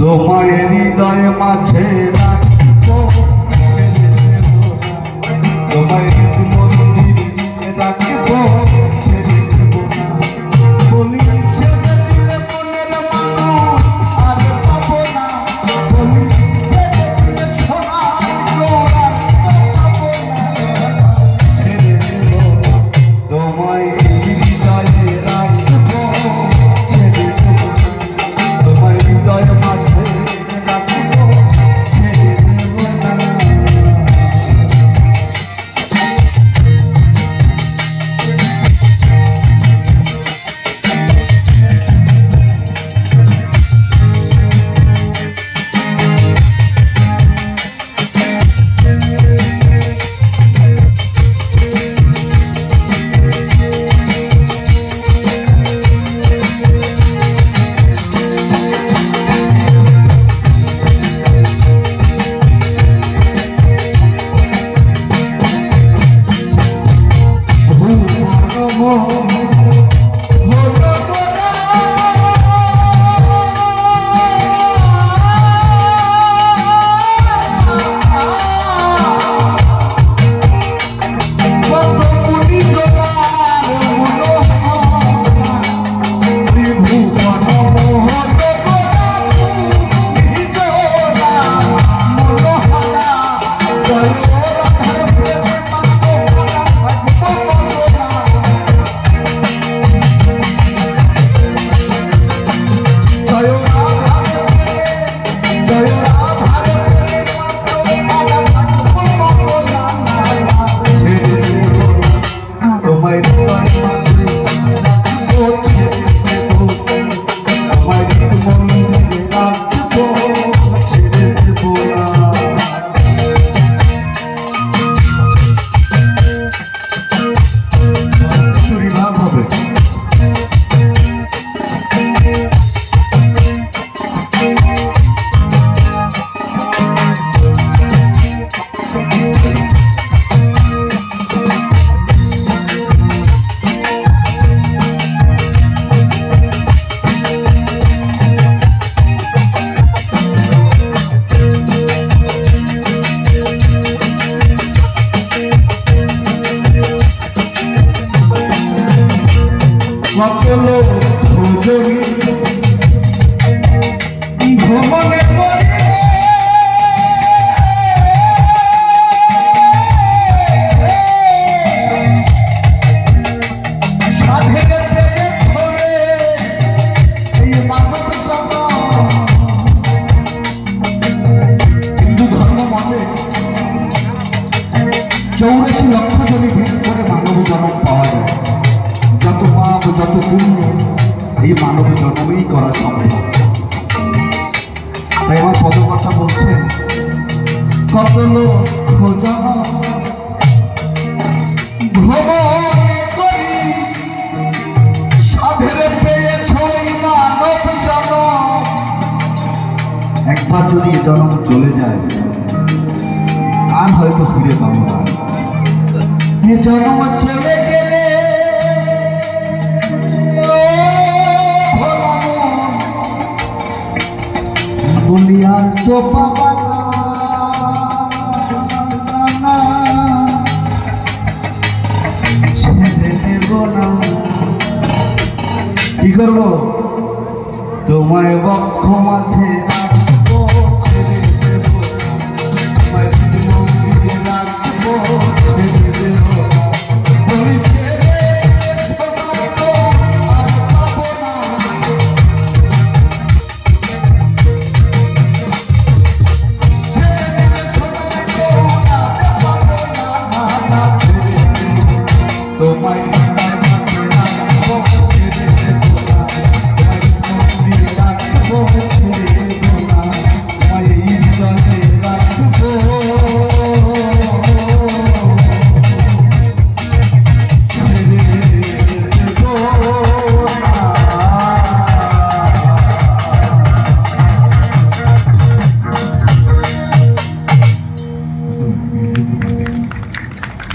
তোমায় হৃদয় মাঝে রাখবো, তোমায় মন্দিরে রাখবো, ছেড়ে দেব না। বলি ছেড়ে দিলে মনের মানুষ আর পাবো না, বলি ছেড়ে দিলে সোনার জোয়ার পাবো না। ছেড়ে দেব না, তোমায় হৃদয়ে রাখবো, ছেড়ে দেব না। তোমায় হৃদয় মাঝে রাখবো, ছেড়ে দেব না। সকলো ভোজনী ভ্রমণে করিবে, সাধের পেয়ে ছড়ে এই মানব জগৎ। হিন্দু ধর্ম মতে 84 লক্ষ জনই ভেদ করে মানব জন্ম পাওয়া যায়। যত পাপ যত পুণ্য এই মানব জন্মেই করা সম্ভব। তাই আমার পদকর্তা বলছেন, কত লক্ষ জনম ভ্রমণ করি, সাধের পেয়েছ এই মানব জন্ম। একবার যদি এ জন্ম চলে যায় আর হয়তো ফিরে পাবো না। এ জন্ম চলে গেলে বলি আর তো পাবা না, ছেড়ে দেব না। কি করবো? তোমায় বক্ষ মাঝে